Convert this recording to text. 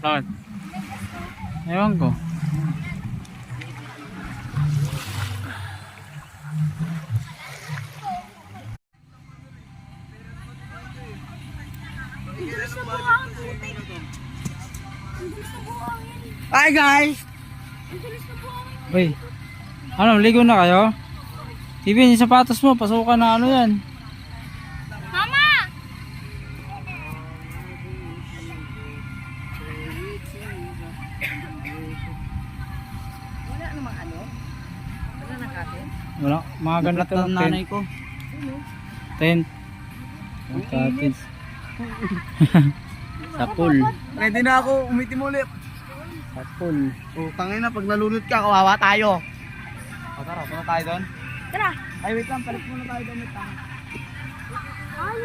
Bakit? Ewan ko. Hi guys! Uy. Ano, ligo na kayo? Steven, yung sapatos mo, pasukan na ano yan. Mama! Wala namang ano? Wala na katin? Wala, mga ganat Ito ang ng nanay tent. ko. Tent. Ang katis. Sa pool. Pwede na ako umitim ulit. Sa pool. Oh, tangin na pag nalunod ka, kawawa tayo. O tara, punta tayo doon. Tara! Ay wait lang, palit muna tayo damit. Ay,